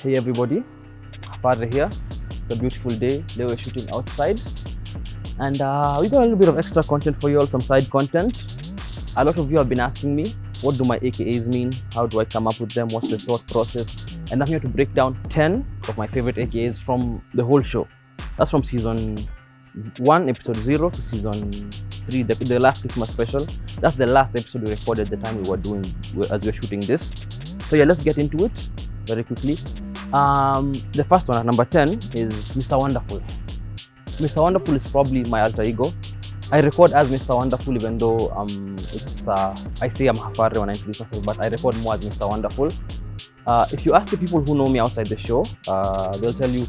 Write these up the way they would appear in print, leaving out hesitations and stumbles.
Hey everybody, Hafare here. It's a beautiful day. Today we're shooting outside, and we got a little bit of extra content for you all, some side content. A lot of you have been asking me, what do my AKAs mean? How do I come up with them? What's the thought process? And I'm here to break down 10 of my favorite AKAs from the whole show. That's from season 1, episode 0 to season 3, the last Christmas special. That's the last episode we recorded the time we were shooting this. So yeah, let's get into it very quickly. The first one at number 10 is Mr. Wonderful. Mr. Wonderful is probably my alter ego. I record as Mr. Wonderful, even though I say I'm Hafare when I introduce myself, but I record more as Mr. Wonderful. If you ask the people who know me outside the show, they'll tell you,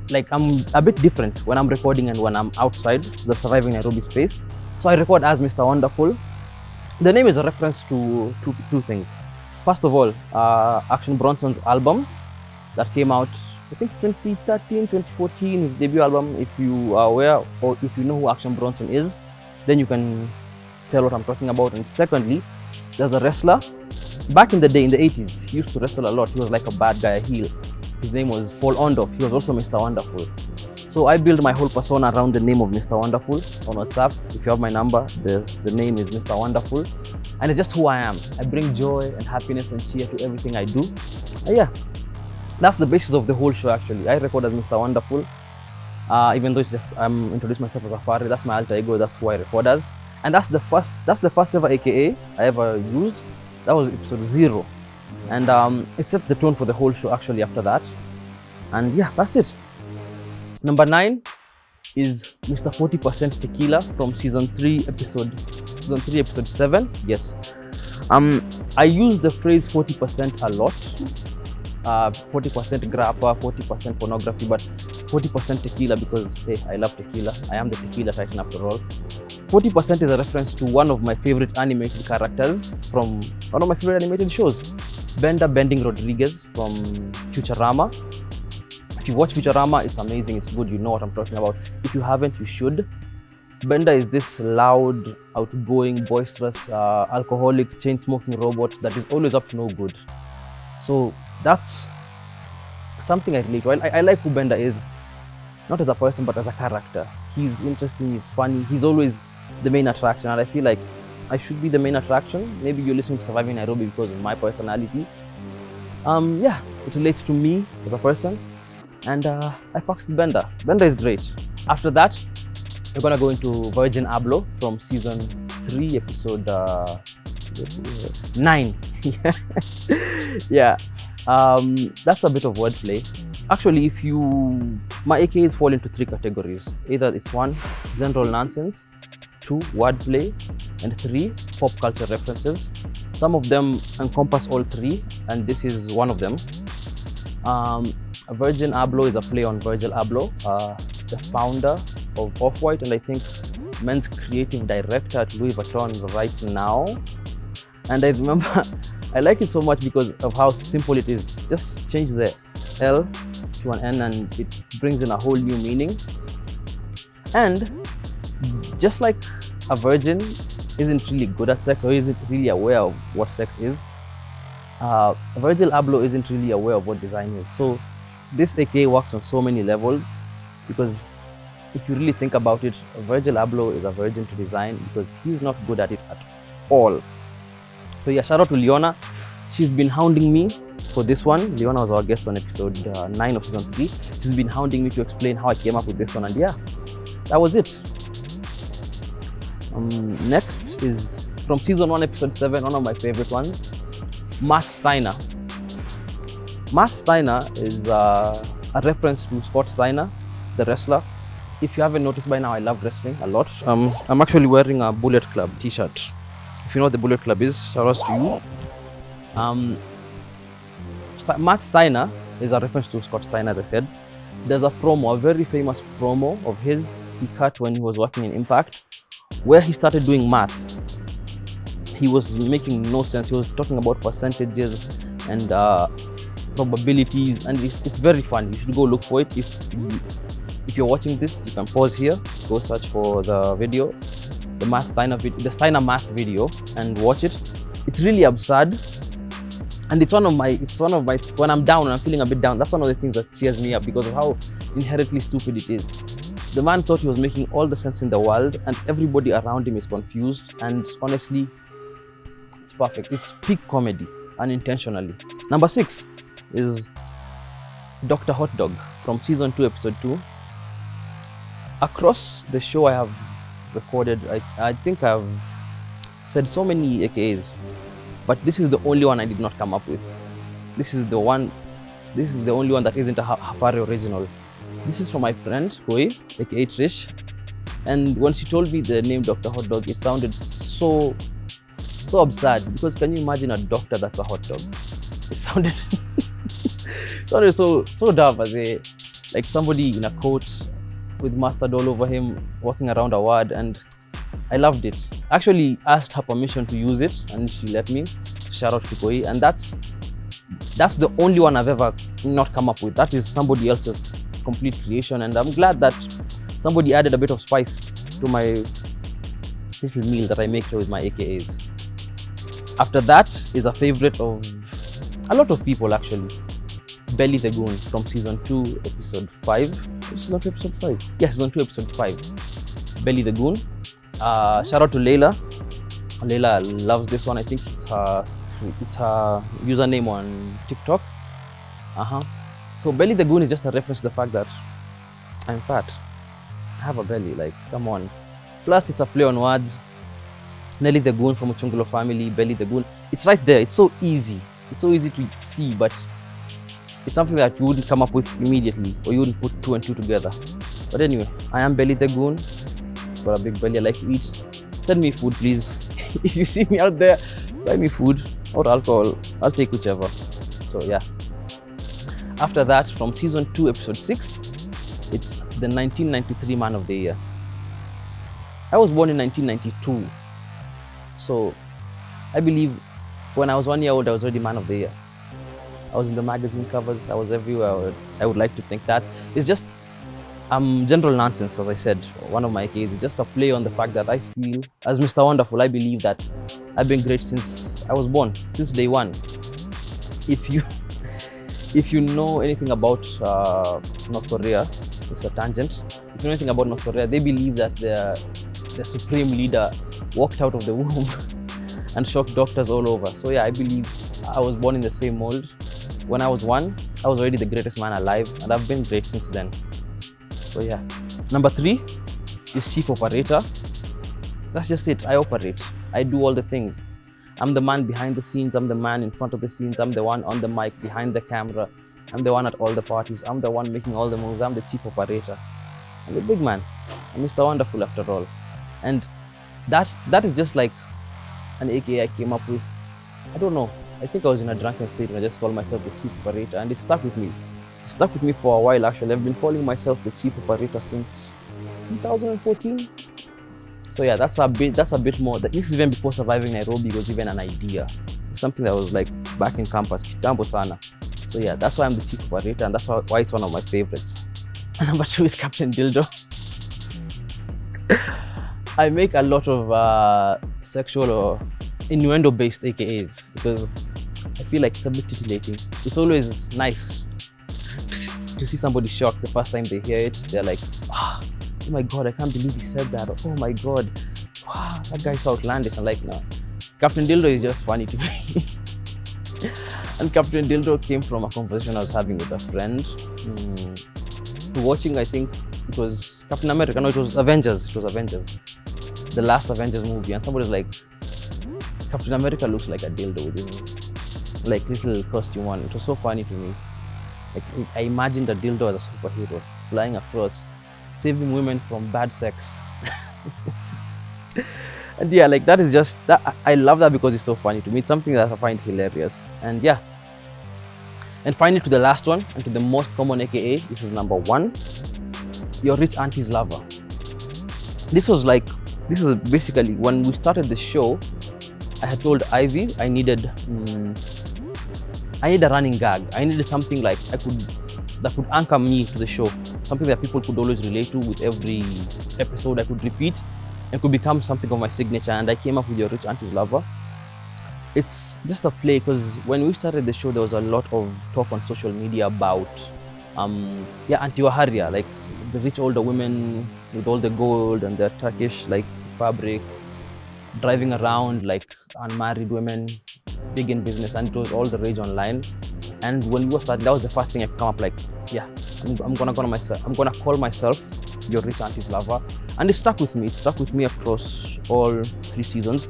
like, I'm a bit different when I'm recording and when I'm outside the Surviving Nairobi space. So I record as Mr. Wonderful. The name is a reference to two things. First of all, Action Bronson's album that came out, I think 2013, 2014, his debut album. If you are aware or if you know who Action Bronson is, then you can tell what I'm talking about. And secondly, there's a wrestler. Back in the day, in the 80s, he used to wrestle a lot. He was like a bad guy, a heel. His name was Paul Ondorf. He was also Mr. Wonderful. So I built my whole persona around the name of Mr. Wonderful on WhatsApp. If you have my number, the name is Mr. Wonderful. And it's just who I am. I bring joy and happiness and cheer to everything I do. And yeah, that's the basis of the whole show actually. I record as Mr. Wonderful. Even though it's just, I'm introducing myself as Hafare, that's my alter ego, that's who I record as. And that's the first ever AKA I ever used. That was episode 0. And it set the tone for the whole show actually after that. And yeah, that's it. Number 9 is Mr. 40% Tequila from season 3, episode 7. Yes. I use the phrase 40% a lot. 40% grappa, 40% pornography, but 40% tequila because, hey, I love tequila. I am the tequila titan after all. 40% is a reference to one of my favorite animated characters from one of my favorite animated shows, Bender Bending Rodriguez from Futurama. If you watch Futurama, it's amazing, it's good, you know what I'm talking about. If you haven't, you should. Bender is this loud, outgoing, boisterous, alcoholic, chain-smoking robot that is always up to no good. So that's something I relate to. I like who Bender is, not as a person, but as a character. He's interesting, he's funny, he's always the main attraction, and I feel like I should be the main attraction. Maybe you're listening to Surviving Nairobi because of my personality. Yeah, it relates to me as a person, and I fucks with Bender. Bender is great. After that, we're gonna go into Virgin Abloh from season 3, episode 9. Yeah. That's a bit of wordplay. Actually, my AKAs fall into 3 categories. Either it's 1, general nonsense, 2, wordplay, and 3, pop culture references. Some of them encompass all 3, and this is one of them. Virgin Abloh is a play on Virgil Abloh, the founder of Off-White, and I think men's creative director at Louis Vuitton right now. And I remember I like it so much because of how simple it is. Just change the L to an N and it brings in a whole new meaning. And just like a virgin isn't really good at sex or isn't really aware of what sex is, Virgil Abloh isn't really aware of what design is. So this AKA works on so many levels because if you really think about it, Virgil Abloh is a virgin to design because he's not good at it at all. So yeah, shout out to Leona. She's been hounding me for this one. Leona was our guest on episode 9 of season 3. She's been hounding me to explain how I came up with this one, and yeah, that was it. Next is from season 1, episode 7, one of my favorite ones, Matt Steiner. Matt Steiner is a reference to Scott Steiner, the wrestler. If you haven't noticed by now, I love wrestling a lot. I'm actually wearing a Bullet Club t-shirt. If you know what the Bullet Club is, shout out to you. Matt Steiner is a reference to Scott Steiner, as I said. There's a promo, a very famous promo of his he cut when he was working in Impact, where he started doing math. He was making no sense. He was talking about percentages and probabilities, and it's very fun. You should go look for it. If you're watching this, you can pause here, go search for the video, the Steiner math video, and watch it. It's really absurd. And it's one of my when I'm down and I'm feeling a bit down, that's one of the things that cheers me up because of how inherently stupid it is. The man thought he was making all the sense in the world, and everybody around him is confused. And honestly, it's perfect. It's peak comedy, unintentionally. Number 6 is Dr. Hot Dog from season 2, episode 2. Across the show I have recorded, I think I've said so many AKAs, but this is the only one I did not come up with. This is the only one that isn't a Hafare original. This is from my friend Koi, aka Trish, and when she told me the name Dr. Hot Dog, it sounded so absurd, because can you imagine a doctor that's a hot dog? It sounded so dumb, as like somebody in a coat with mustard all over him walking around a ward, and I loved it. Actually asked her permission to use it and she let me. Shout out to Koi. And that's the only one I've ever not come up with. That is somebody else's complete creation, and I'm glad that somebody added a bit of spice to my little meal that I make here with my AKAs. After that is a favorite of a lot of people, actually. Belly the Goon from season 2, episode 5. Season 2, episode 5? Yes, season 2, episode 5. Belly the Goon. Shout out to Layla. Layla loves this one. I think it's her username on TikTok. So Belly the Goon is just a reference to the fact that I'm fat. I have a belly, like, come on. Plus it's a play on words. Nelly the Goon from Uchungulo family, Belly the Goon. It's right there. It's so easy. It's so easy to see, but it's something that you wouldn't come up with immediately, or you wouldn't put 2 and 2 together. But anyway, I am Belly the Goon. Got a big belly, I like to eat. Send me food, please. If you see me out there, buy me food or alcohol. I'll take whichever. So yeah. After that, from season 2, episode 6, it's the 1993 Man of the Year. I was born in 1992. So I believe when I was 1 year old, I was already Man of the Year. I was in the magazine covers, I was everywhere. I would like to think that. It's just general nonsense, as I said. One of my AKs is just a play on the fact that I feel, as Mr. Wonderful, I believe that I've been great since I was born, since day one. If you know anything about North Korea, it's a tangent. If you know anything about North Korea, they believe that their supreme leader walked out of the womb and shocked doctors all over. So yeah, I believe I was born in the same mold. When I was 1, I was already the greatest man alive, and I've been great since then. So yeah. Number 3 is Chief Operator. That's just it. I operate. I do all the things. I'm the man behind the scenes. I'm the man in front of the scenes. I'm the one on the mic, behind the camera. I'm the one at all the parties. I'm the one making all the moves. I'm the Chief Operator. I'm the big man. I'm Mr. Wonderful after all. And that is just like an AKA I came up with. I don't know. I think I was in a drunken state and I just called myself the Chief Operator, and it stuck with me. It stuck with me for a while, actually. I've been calling myself the Chief Operator since 2014. So yeah, that's a bit more. This is even before Surviving Nairobi was even an idea. It's something that was like back in campus, kitambo sana. So yeah, that's why I'm the Chief Operator, and that's why it's one of my favorites. And number 2 is Captain Dildo. I make a lot of sexual or innuendo-based AKAs because I feel like it's a bit titillating. It's always nice to see somebody shocked the first time they hear it. They're like, oh my god, I can't believe he said that. Or, oh my god, wow, that guy's so outlandish. I'm like, no. Captain Dildo is just funny to me. And Captain Dildo came from a conversation I was having with a friend. Watching, I think it was Captain America. No, it was Avengers. It was Avengers. The last Avengers movie. And somebody was like, Captain America looks like a dildo with his like little costume on. It was so funny to me. Like, I imagined a dildo as a superhero flying across, saving women from bad sex. And yeah, like that is just that. I love that because it's so funny to me. It's something that I find hilarious. And yeah. And finally, to the last one and to the most common AKA, this is number 1. Your rich auntie's lover. This was basically when we started the show. I had told Ivy I needed a running gag. I needed something like that could anchor me to the show. Something that people could always relate to with every episode. I could repeat and could become something of my signature. And I came up with Your Rich Auntie's Lover. it's just a play, because when we started the show, there was a lot of talk on social media about anti-Waharia, like the rich older women with all the gold and their Turkish like fabric, driving around like unmarried women, big in business, and it was all the rage online. And when we were starting, that was the first thing I come up like, yeah, I'm gonna call myself your rich auntie's lover, and it stuck with me. It stuck with me across all 3 seasons.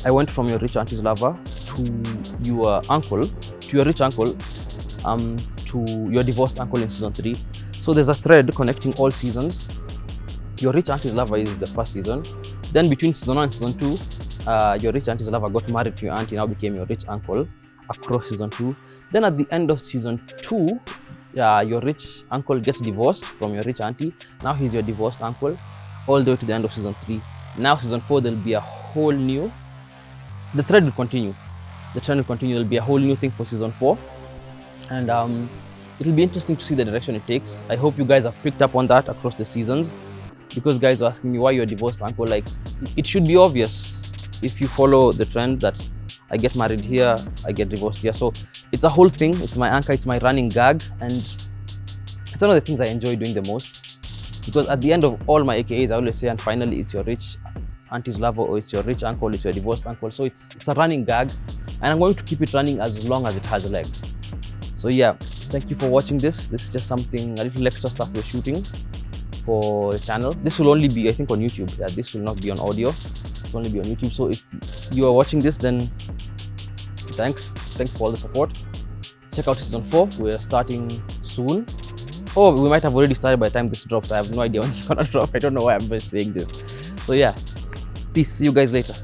I went from your rich auntie's lover to your uncle, to your rich uncle, to your divorced uncle in season 3. So there's a thread connecting all seasons. Your rich auntie's lover is the first season. Then between season 1 and season 2, your rich auntie's lover got married to your auntie, now became your rich uncle across season 2. Then at the end of season 2, your rich uncle gets divorced from your rich auntie. Now he's your divorced uncle, all the way to the end of season 3. Now season 4, there'll be a whole new, the thread will continue. The trend will continue. There'll be a whole new thing for season 4. And it'll be interesting to see the direction it takes. I hope you guys have picked up on that across the seasons, because guys are asking me why you're a divorced uncle. Like, it should be obvious if you follow the trend that I get married here, I get divorced here. So it's a whole thing. It's my anchor, it's my running gag, and it's one of the things I enjoy doing the most, because at the end of all my AKAs, I always say, and finally, it's your rich auntie's lover, or it's your rich uncle, it's your divorced uncle. So it's a running gag, and I'm going to keep it running as long as it has legs. So yeah, thank you for watching this. This is just something, a little extra stuff we're shooting for the channel. This will only be, I think, on YouTube. Yeah, this will not be on audio. This will only be on YouTube. So if you are watching this, then thanks for all the support. Check out season 4. We're starting soon. Oh, we might have already started by the time this drops. I have no idea when it's gonna drop. I don't know why I'm just saying this. So yeah, peace. See you guys later.